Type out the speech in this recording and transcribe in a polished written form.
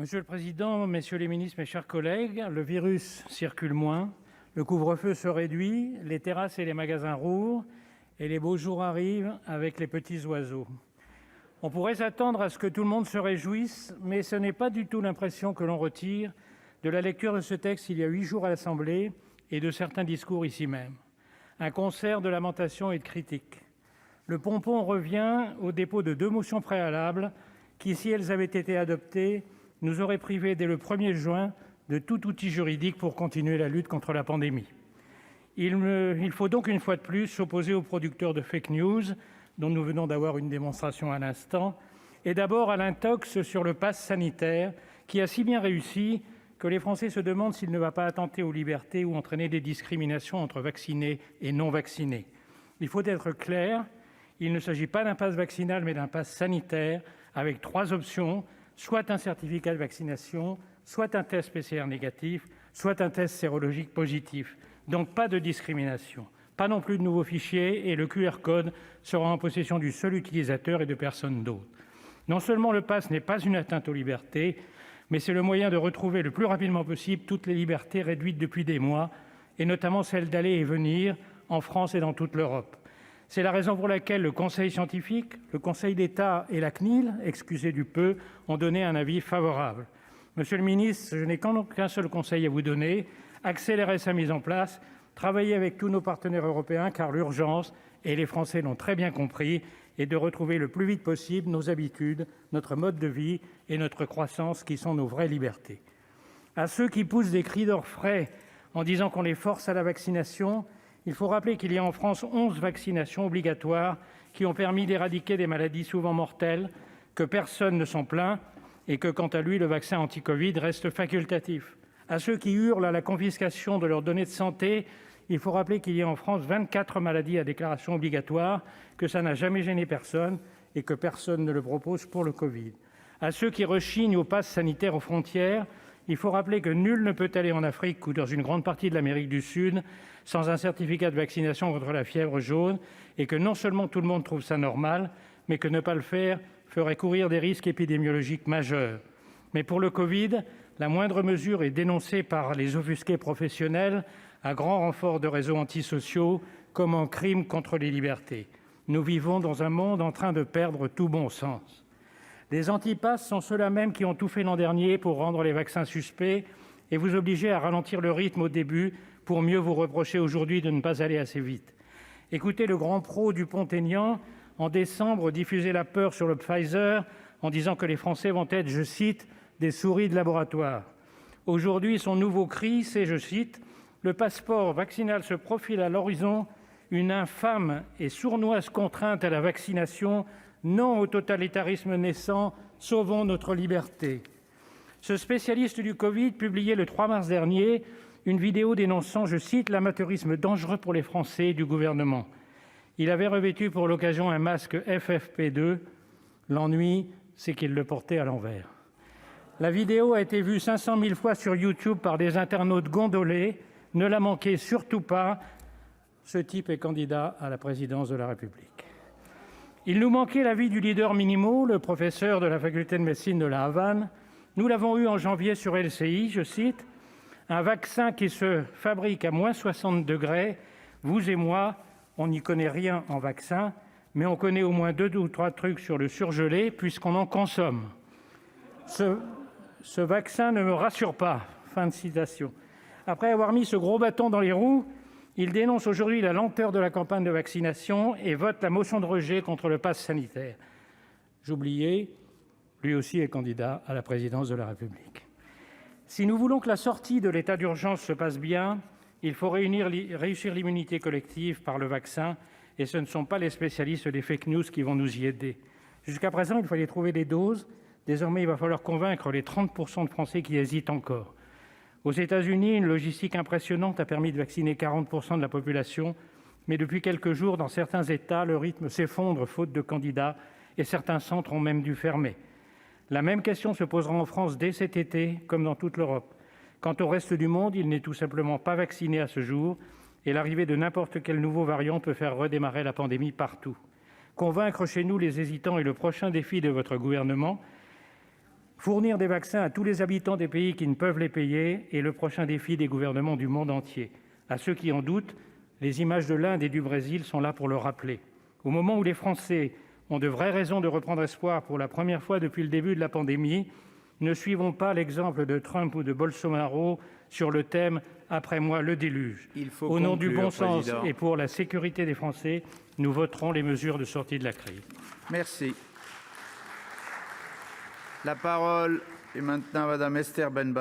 Monsieur le président, messieurs les ministres, mes chers collègues, le virus circule moins, le couvre-feu se réduit, les terrasses et les magasins rouvrent et les beaux jours arrivent avec les petits oiseaux. On pourrait s'attendre à ce que tout le monde se réjouisse, mais ce n'est pas du tout l'impression que l'on retire de la lecture de ce texte il y a 8 jours à l'Assemblée et de certains discours ici même. Un concert de lamentations et de critiques. Le pompon revient au dépôt de 2 motions préalables qui, si elles avaient été adoptées, nous auraient privés dès le 1er juin de tout outil juridique pour continuer la lutte contre la pandémie. Il faut donc une fois de plus s'opposer aux producteurs de fake news, dont nous venons d'avoir une démonstration à l'instant, et d'abord à l'intox sur le pass sanitaire, qui a si bien réussi que les Français se demandent s'il ne va pas attenter aux libertés ou entraîner des discriminations entre vaccinés et non vaccinés. Il faut être clair, il ne s'agit pas d'un pass vaccinal, mais d'un pass sanitaire, avec 3 options, soit un certificat de vaccination, soit un test PCR négatif, soit un test sérologique positif. Donc pas de discrimination, pas non plus de nouveaux fichiers, et le QR code sera en possession du seul utilisateur et de personne d'autre. Non seulement le pass n'est pas une atteinte aux libertés, mais c'est le moyen de retrouver le plus rapidement possible toutes les libertés réduites depuis des mois, et notamment celle d'aller et venir en France et dans toute l'Europe. C'est la raison pour laquelle le Conseil scientifique, le Conseil d'État et la CNIL, excusez du peu, ont donné un avis favorable. Monsieur le ministre, je n'ai qu'un seul conseil à vous donner : accélérez sa mise en place, travaillez avec tous nos partenaires européens, car l'urgence, et les Français l'ont très bien compris, est de retrouver le plus vite possible nos habitudes, notre mode de vie et notre croissance, qui sont nos vraies libertés. À ceux qui poussent des cris d'orfraie en disant qu'on les force à la vaccination, il faut rappeler qu'il y a en France 11 vaccinations obligatoires qui ont permis d'éradiquer des maladies souvent mortelles, que personne ne s'en plaint et que, quant à lui, le vaccin anti-Covid reste facultatif. À ceux qui hurlent à la confiscation de leurs données de santé, il faut rappeler qu'il y a en France 24 maladies à déclaration obligatoire, que ça n'a jamais gêné personne et que personne ne le propose pour le Covid. À ceux qui rechignent au pass sanitaire aux frontières, il faut rappeler que nul ne peut aller en Afrique ou dans une grande partie de l'Amérique du Sud sans un certificat de vaccination contre la fièvre jaune, et que non seulement tout le monde trouve ça normal, mais que ne pas le faire ferait courir des risques épidémiologiques majeurs. Mais pour le Covid, la moindre mesure est dénoncée par les offusqués professionnels à grand renfort de réseaux antisociaux comme un crime contre les libertés. Nous vivons dans un monde en train de perdre tout bon sens. Les antipasses sont ceux-là même qui ont tout fait l'an dernier pour rendre les vaccins suspects et vous obliger à ralentir le rythme au début pour mieux vous reprocher aujourd'hui de ne pas aller assez vite. Écoutez le grand pro Dupont-Aignan, en décembre, diffuser la peur sur le Pfizer en disant que les Français vont être, je cite, « des souris de laboratoire ». Aujourd'hui, son nouveau cri, c'est, je cite, « le passeport vaccinal se profile à l'horizon, une infâme et sournoise contrainte à la vaccination, non au totalitarisme naissant, sauvons notre liberté ». Ce spécialiste du Covid publiait le 3 mars dernier une vidéo dénonçant, je cite, « l'amateurisme dangereux pour les Français du gouvernement ». Il avait revêtu pour l'occasion un masque FFP2. L'ennui, c'est qu'il le portait à l'envers. La vidéo a été vue 500 000 fois sur YouTube par des internautes gondolés. Ne la manquez surtout pas. Ce type est candidat à la présidence de la République. Il nous manquait l'avis du leader Minimo, le professeur de la faculté de médecine de la Havane. Nous l'avons eu en janvier sur LCI, je cite, « un vaccin qui se fabrique à moins 60 degrés. Vous et moi, on n'y connaît rien en vaccin, mais on connaît au moins 2 ou 3 trucs sur le surgelé puisqu'on en consomme. Ce vaccin ne me rassure pas. » Fin de citation. Après avoir mis ce gros bâton dans les roues, il dénonce aujourd'hui la lenteur de la campagne de vaccination et vote la motion de rejet contre le pass sanitaire. J'oubliais, lui aussi est candidat à la présidence de la République. Si nous voulons que la sortie de l'état d'urgence se passe bien, il faut réussir l'immunité collective par le vaccin, et ce ne sont pas les spécialistes des fake news qui vont nous y aider. Jusqu'à présent, il fallait trouver des doses. Désormais, il va falloir convaincre les 30% de Français qui hésitent encore. Aux États-Unis, une logistique impressionnante a permis de vacciner 40% de la population, mais depuis quelques jours, dans certains États, le rythme s'effondre faute de candidats et certains centres ont même dû fermer. La même question se posera en France dès cet été, comme dans toute l'Europe. Quant au reste du monde, il n'est tout simplement pas vacciné à ce jour et l'arrivée de n'importe quel nouveau variant peut faire redémarrer la pandémie partout. Convaincre chez nous les hésitants est le prochain défi de votre gouvernement. Fournir des vaccins à tous les habitants des pays qui ne peuvent les payer est le prochain défi des gouvernements du monde entier. À ceux qui en doutent, les images de l'Inde et du Brésil sont là pour le rappeler. Au moment où les Français ont de vraies raisons de reprendre espoir pour la première fois depuis le début de la pandémie, ne suivons pas l'exemple de Trump ou de Bolsonaro sur le thème « Après moi, le déluge ». Au nom du bon sens et pour la sécurité des Français, nous voterons les mesures de sortie de la crise. Merci. La parole est maintenant à Mme Esther Benbassa.